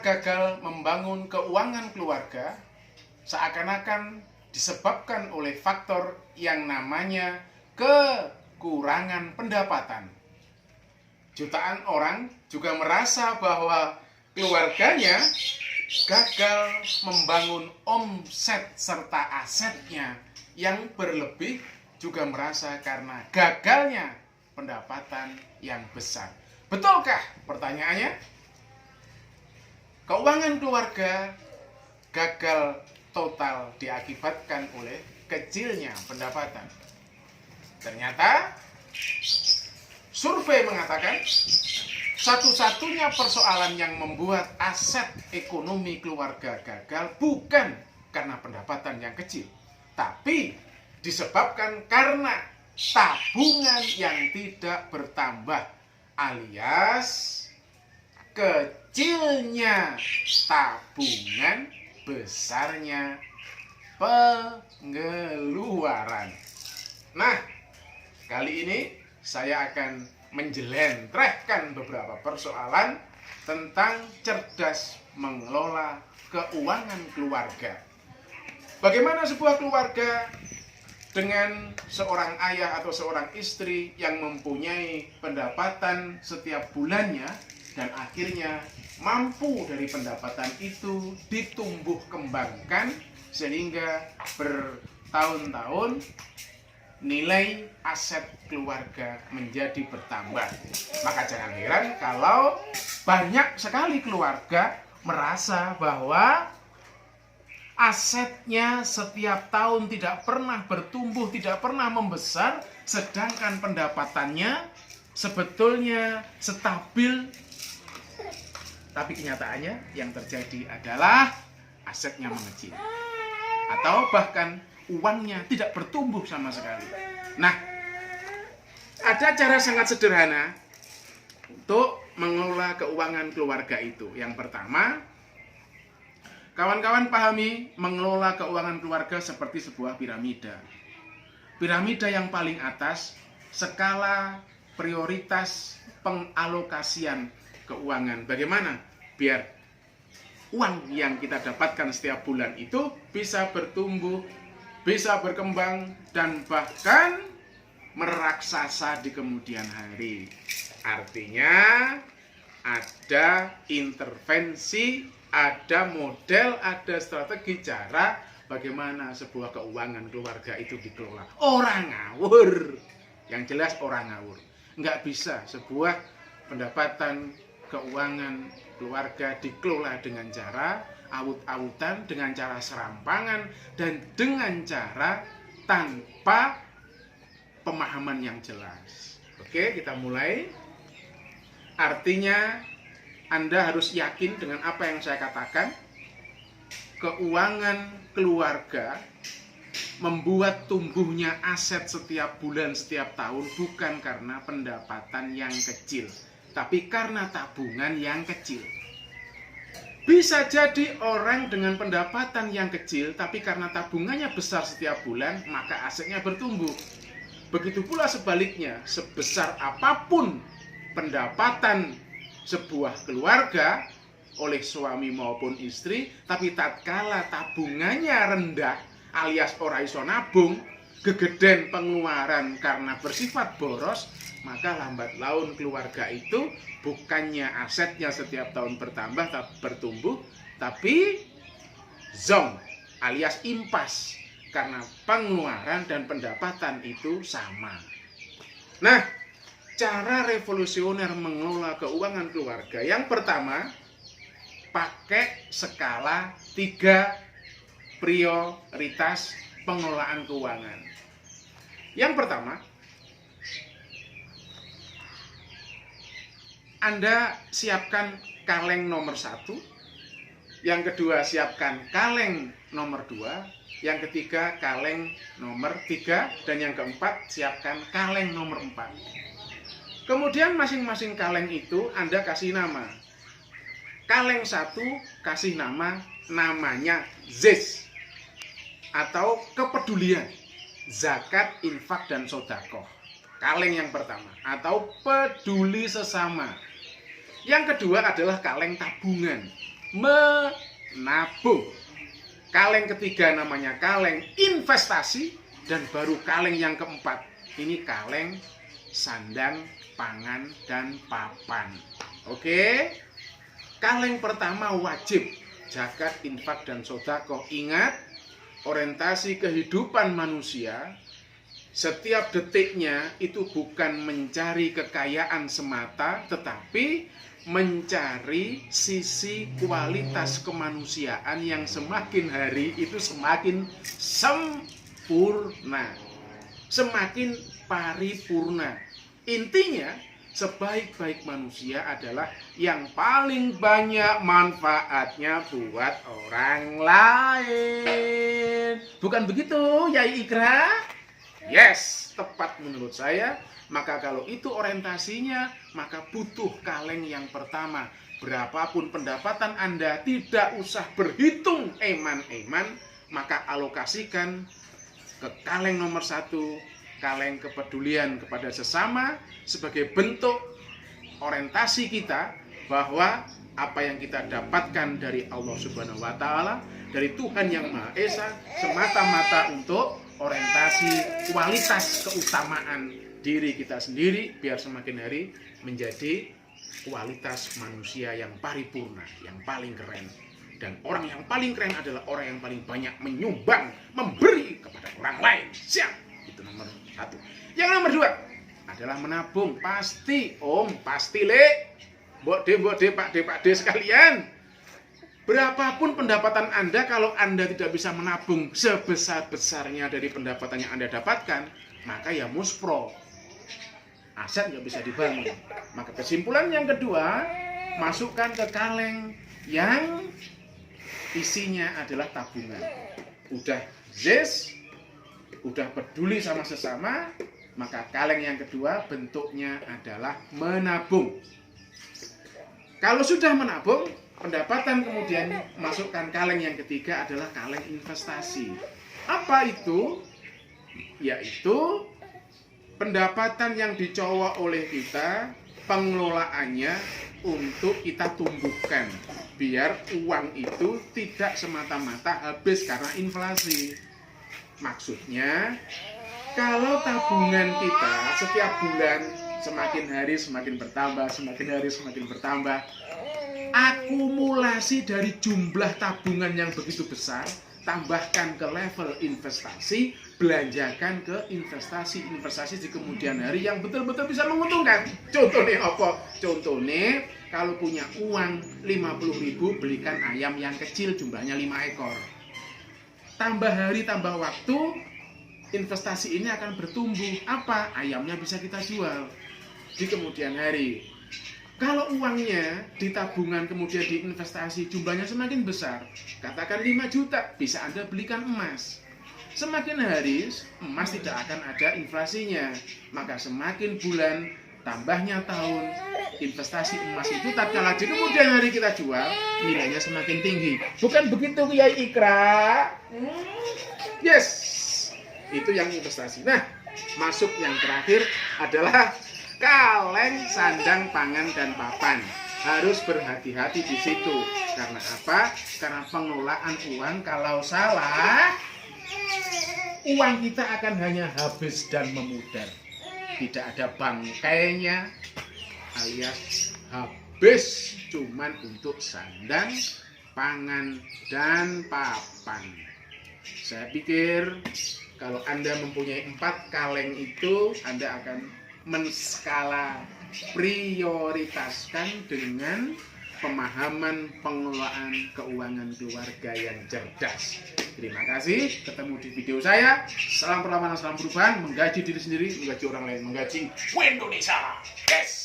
gagal membangun keuangan keluarga seakan-akan disebabkan oleh faktor yang namanya kekurangan pendapatan. Jutaan orang juga merasa bahwa keluarganya gagal membangun omset serta asetnya yang berlebih, juga merasa karena gagalnya pendapatan yang besar. Betulkah? Pertanyaannya, keuangan keluarga gagal total diakibatkan oleh kecilnya pendapatan. Ternyata survei mengatakan satu-satunya persoalan yang membuat aset ekonomi keluarga gagal bukan karena pendapatan yang kecil, tapi disebabkan karena tabungan yang tidak bertambah, alias kecilnya tabungan, besarnya pengeluaran. Nah, kali ini saya akan menjelentrehkan beberapa persoalan tentang cerdas mengelola keuangan keluarga. Bagaimana sebuah keluarga dengan seorang ayah atau seorang istri yang mempunyai pendapatan setiap bulannya dan akhirnya mampu dari pendapatan itu ditumbuh kembangkan sehingga bertahun-tahun nilai aset keluarga menjadi bertambah. Maka jangan heran kalau banyak sekali keluarga merasa bahwa asetnya setiap tahun tidak pernah bertumbuh, tidak pernah membesar, sedangkan pendapatannya sebetulnya stabil. Tapi kenyataannya yang terjadi adalah asetnya mengecil, atau bahkan uangnya tidak bertumbuh sama sekali. Nah, ada cara sangat sederhana untuk mengelola keuangan keluarga itu. Yang pertama, kawan-kawan pahami mengelola keuangan keluarga seperti sebuah piramida. Piramida yang paling atas, skala prioritas pengalokasian keuangan. Bagaimana biar uang yang kita dapatkan setiap bulan itu bisa bertumbuh, bisa berkembang, dan bahkan meraksasa di kemudian hari. Artinya ada intervensi, ada model, ada strategi cara bagaimana sebuah keuangan keluarga itu dikelola. Orang ngawur, yang jelas orang ngawur. Nggak bisa sebuah pendapatan keuangan keluarga dikelola dengan cara awut-awutan, dengan cara serampangan, dan dengan cara tanpa pemahaman yang jelas. Oke, kita mulai. Artinya Anda harus yakin dengan apa yang saya katakan. Keuangan keluarga membuat tumbuhnya aset setiap bulan, setiap tahun bukan karena pendapatan yang kecil, tapi karena tabungan yang kecil. Bisa jadi orang dengan pendapatan yang kecil, tapi karena tabungannya besar setiap bulan, maka asetnya bertumbuh. Begitu pula sebaliknya, sebesar apapun pendapatan sebuah keluarga oleh suami maupun istri, tapi tatkala tabungannya rendah, alias ora iso nabung, gegeden pengeluaran karena bersifat boros, maka lambat laun keluarga itu bukannya asetnya setiap tahun bertambah, bertumbuh, tapi zong alias impas karena pengeluaran dan pendapatan itu sama. Nah, cara revolusioner mengelola keuangan keluarga yang pertama, pakai skala 3 prioritas pengelolaan keuangan. Yang pertama, Anda siapkan kaleng nomor 1, yang kedua siapkan kaleng nomor 2, yang ketiga kaleng nomor 3, dan yang keempat siapkan kaleng nomor 4. Kemudian masing-masing kaleng itu Anda kasih nama. Kaleng 1 kasih namanya ZIS atau kepedulian, zakat, infak, dan sedekah. Kaleng yang pertama, atau peduli sesama. Yang kedua adalah kaleng tabungan. menabung. Kaleng ketiga namanya kaleng investasi. Dan baru kaleng yang keempat, ini kaleng sandang, pangan, dan papan. Oke? Kaleng pertama wajib, zakat, infak, dan sedekah. Ingat, orientasi kehidupan manusia, setiap detiknya itu bukan mencari kekayaan semata, tetapi mencari sisi kualitas kemanusiaan yang semakin hari itu semakin sempurna, semakin paripurna. Intinya, sebaik-baik manusia adalah yang paling banyak manfaatnya buat orang lain. Bukan begitu, Yai Ikra? Yes, tepat menurut saya. Maka kalau itu orientasinya, maka butuh kaleng yang pertama. Berapapun pendapatan Anda, tidak usah berhitung eman-eman, maka alokasikan ke kaleng nomor 1, kaleng kepedulian kepada sesama, sebagai bentuk orientasi kita bahwa apa yang kita dapatkan dari Allah Subhanahu wa Ta'ala, dari Tuhan Yang Maha Esa, semata-mata untuk orientasi kualitas keutamaan diri kita sendiri, biar semakin hari menjadi kualitas manusia yang paripurna, yang paling keren. Dan orang yang paling keren adalah orang yang paling banyak menyumbang, memberi kepada orang lain. Siap, itu nomor 1. Yang nomor 2 adalah menabung. Pasti Om, pasti Le, Mbok De, Pak De sekalian. Berapapun pendapatan Anda, kalau Anda tidak bisa menabung sebesar-besarnya dari pendapatan yang Anda dapatkan, maka ya muspro, aset nggak bisa dibangun. Maka kesimpulan yang kedua, masukkan ke kaleng yang isinya adalah tabungan. Udah zes, udah peduli sama sesama, maka kaleng yang kedua bentuknya adalah menabung. Kalau sudah menabung, pendapatan kemudian masukkan kaleng yang ketiga adalah kaleng investasi. Apa itu? Yaitu pendapatan yang dicolok oleh kita, pengelolaannya untuk kita tumbuhkan, biar uang itu tidak semata-mata habis karena inflasi. Maksudnya, kalau tabungan kita setiap bulan semakin hari semakin bertambah, semakin hari semakin bertambah, akumulasi dari jumlah tabungan yang begitu besar, tambahkan ke level investasi, belanjakan ke investasi di kemudian hari yang betul-betul bisa menguntungkan. Contohnya apa? Contohnya kalau punya uang 50.000, belikan ayam yang kecil jumlahnya 5 ekor. Tambah hari tambah waktu, investasi ini akan bertumbuh. Apa? Ayamnya bisa kita jual di kemudian hari. Kalau uangnya di tabungan kemudian diinvestasi jumlahnya semakin besar, katakan 5 juta, bisa Anda belikan emas. Semakin hari emas tidak akan ada inflasinya, maka semakin bulan tambahnya tahun, investasi emas itu tatkala di kemudian hari kita jual, nilainya semakin tinggi. Bukan begitu Yai Ikra? Yes, itu yang investasi. Nah, masuk yang terakhir adalah kaleng sandang, pangan, dan papan. Harus berhati-hati di situ. Karena apa? Karena pengelolaan uang kalau salah, uang kita akan hanya habis dan memudar. Tidak ada bangkainya, alias habis cuman untuk sandang, pangan, dan papan. Saya pikir kalau Anda mempunyai 4 kaleng itu, Anda akan menskala prioritaskan dengan pemahaman pengelolaan keuangan keluarga yang cerdas. Terima kasih, ketemu di video saya. Salam perlawanan, salam perubahan, menggaji diri sendiri, menggaji orang lain, menggaji Indonesia. Yes.